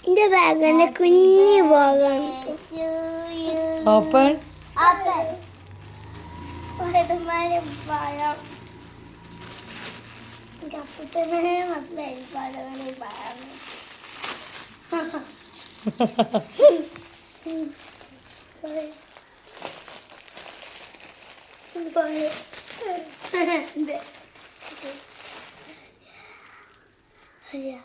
എന്റെ ബാഗിന്റെ കുഞ്ഞു ഭാഗം ഓപ്പൺ സ്പൈഡർമാന്റെ പഴം കപ്പത്തന്നെ മനസ്സിലായി സ്പൈഡർമാന്റെ പഴം Yeah.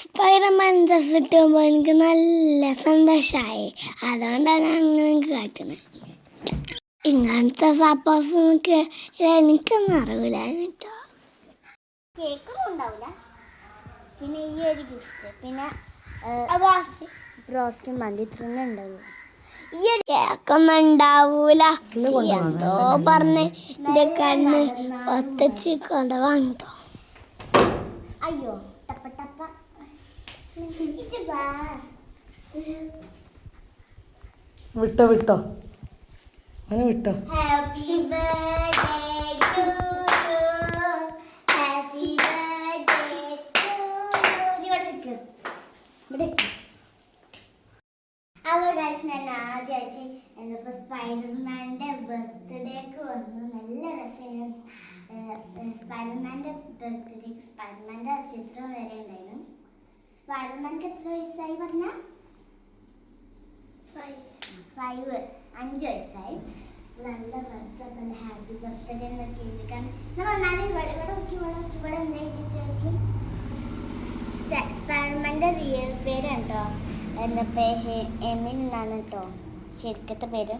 സ്പൈഡർമാൻ ഡ്രസ് കിട്ടുമ്പോൾ എനിക്ക് നല്ല സന്തോഷമായി. അതുകൊണ്ടാണ് അങ്ങനെ കാട്ടുന്നത്. ഇങ്ങനത്തെ സപ്പോസ് എനിക്കൊന്നും അറിയില്ല കേട്ടോ. കേക്കൊന്നും ഉണ്ടാവില്ല. പിന്നെ ഈ ഒരു ഗിഫ്റ്റ്, പിന്നെ റോസ്റ്റും മന്തി ഇത്രയും ഉണ്ടാവുള്ളൂ. ഈ ഒരു കേക്കൊന്നും ഉണ്ടാവൂല എന്തോ പറഞ്ഞ് എന്റെ കണ്ണ് ഒത്തച്ച് കൊണ്ടുവന്നോ. അയ്യോ ടപ്പ ടപ്പ വിട്ടോ വിട്ടോ അങ്ങനെ വിട്ടോ. Happy birthday to you, happy birthday to you. അപ്പോൾ ഗൈസ്, ഞാൻ ആദ്യമായിട്ട് എന്നിപ്പോൾ സ്പൈഡർമാൻ്റെ ബർത്ത്ഡേക്ക് വന്നു. നല്ല രസമായിരുന്നു. സ്പൈഡർമാൻ്റെ ബർത്ത്ഡേക്ക് സ്പൈഡർമാൻ്റെ ചിത്രം വരെ ഉണ്ടായിരുന്നു. സ്പൈഡർമാൻക്ക് എത്ര വയസ്സായി പറഞ്ഞാൽ 5 വയസ്സായി. നല്ല ഡ്രസ്സൊക്കെ ഹാപ്പി ബർത്ത്ഡേ എന്നൊക്കെ എഴുതിക്കാൻ ഇവിടെ എന്താ സ്പൈഡർമാൻ്റെ റിയൽ പേര് കേട്ടോ. എന്താ എമിൻ എന്നാണ് കേട്ടോ ശരിക്കത്തെ പേര്.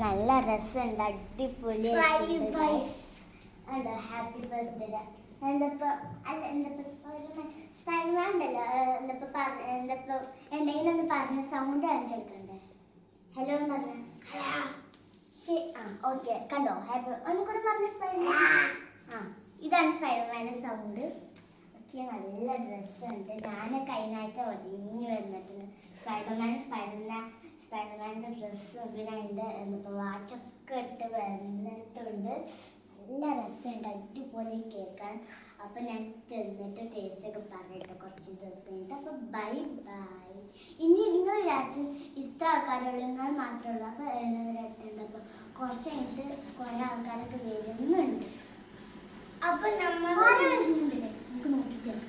നല്ല രസമുണ്ട്, അടിപൊളി. ഹാപ്പി ബർത്ത്ഡേ എന്തപ്പോൾ അല്ല എന്തപ്പോൾ സ്പൈഡർമാൻ ഉണ്ടല്ലോ. എന്തപ്പോൾ എന്തെങ്കിലും ഒന്ന് പറഞ്ഞ സൗണ്ട് കാണിച്ചെടുക്കണ്ടേ? ഹലോ എന്ന് പറഞ്ഞ ഓക്കെ കണ്ടോ. ഹാപ്പി ഒന്നും കൂടെ പറഞ്ഞ സ്പൈഡർമാൻ. ഇതാണ് സ്പൈഡർമാൻ്റെ സൗണ്ട്. ഒക്കെ നല്ല ഡ്രസ്സുണ്ട്. ഞാനൊക്കെ അതിനായിട്ട് ഒതുങ്ങി വന്നിട്ടുണ്ട്. സ്പൈഡർമാൻ്റെ ഡ്രസ്സും പിന്നെ അതിൻ്റെ എന്നിപ്പോൾ വാച്ചൊക്കെ ഇട്ട് വന്നിട്ടുണ്ട്. നല്ല രസമുണ്ട്, അടിപൊളി കേക്കാണ്. അപ്പോൾ ഞാൻ ചെന്നിട്ട് ടേസ്റ്റൊക്കെ പറഞ്ഞിട്ട് കുറച്ച് ദിവസം കഴിഞ്ഞിട്ട്. അപ്പോൾ ബൈ ബൈ. ഇനി നിങ്ങൾ വിചാരിച്ചു ഇത്ര ആൾക്കാരുള്ള മാത്രമേ ഉള്ളൂ. അപ്പോൾ എന്തപ്പോൾ കുറച്ച് കഴിഞ്ഞിട്ട് കുറേ ആൾക്കാരൊക്കെ വരുന്നുണ്ട്. അപ്പൊ നമ്മൾ വരുന്നുണ്ട്. നമുക്ക് നോക്കിച്ചേരാം.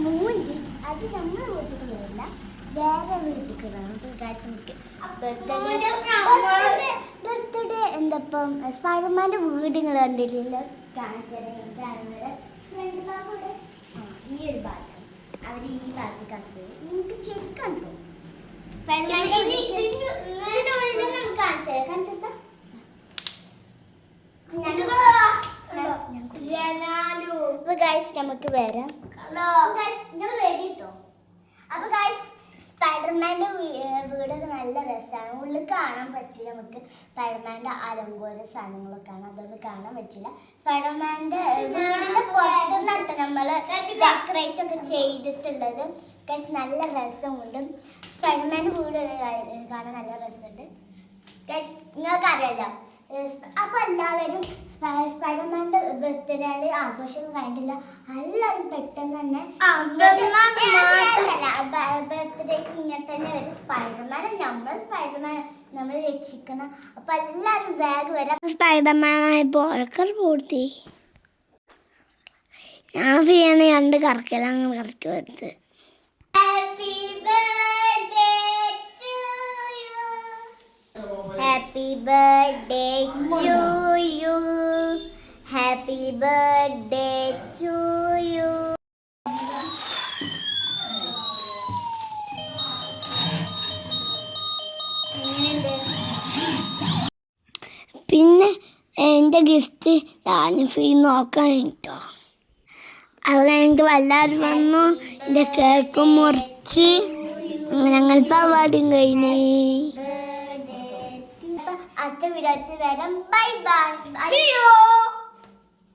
മൂഞ്ചി അത് നമ്മൾ വീട്ടിൽ വരില്ല, വേറെ വീട്ടിൽ ബർത്ത്ഡേ എന്തപ്പം സ്പൈഡർമാൻ്റെ വീട് നിങ്ങൾ കണ്ടിട്ടില്ല. കാണിച്ചത് ഫ്രണ്ട് ഭാഗം ഈ ഒരു ഭാഗം അവർ ഈ ഭാഗത്ത് കണ്ടത് നിങ്ങൾക്ക് ശരിക്കണ്ടോ. നമുക്ക് വരാം. നിങ്ങൾ വരിട്ടോ. അപ്പൊ ഗൈസ്, സ്പൈഡർമാൻ്റെ വീടൊക്കെ നല്ല രസമാണ്. ഉള്ളിൽ കാണാൻ പറ്റില്ല, നമുക്ക് സ്പൈഡർമാൻ്റെ അലങ്കോല സാധനങ്ങളൊക്കെ ആണ്, അതുകൊണ്ട് കാണാൻ പറ്റില്ല. സ്പൈഡർമാൻ്റെ വീടിൻ്റെ പുറത്തുനിന്നിട്ട് നമ്മൾ ഡെക്കറേറ്റ് ഒക്കെ ചെയ്തിട്ടുള്ളത്. ഗൈസ് നല്ല രസമുണ്ട്. സ്പൈഡർമാൻ്റെ വീട് കാണാൻ നല്ല രസമുണ്ട്. ഗൈസ് നിങ്ങൾക്കറിയാലോ. അപ്പോൾ എല്ലാവരും സ്പൈഡർമാൻ്റെ ബർത്ത്ഡേ ആഘോഷം കഴിഞ്ഞിട്ടില്ല. എല്ലാവരും പെട്ടെന്ന് തന്നെ ബർത്ത്ഡേക്ക് ഇങ്ങനെ തന്നെ വരും. സ്പൈഡർമാൻ നമ്മൾ രക്ഷിക്കണം. അപ്പൊ എല്ലാവരും ബാഗ് വരാം. സ്പൈഡർമാനായപ്പോൾ പൂർത്തി ഞാൻ ചെയ്യണേ രണ്ട് കറക്കല അങ്ങനെ കറക്കി വരുന്നത്. Happy birthday to you. Happy birthday to you. എങ്ങനെയുണ്ട്? പിന്നെ എൻ്റെ ഗിഫ്റ്റ് ഞാൻ ഫീ നോക്കാൻ കേട്ടോ. അത് എനിക്ക് വല്ലാതെ വന്നു. എൻ്റെ കേക്കും മുറിച്ച് ഞങ്ങൾ പരിപാടിയും കഴിഞ്ഞേ. അപ്പൊ അടുത്ത വീഡിയോ വരാം. Bye bye.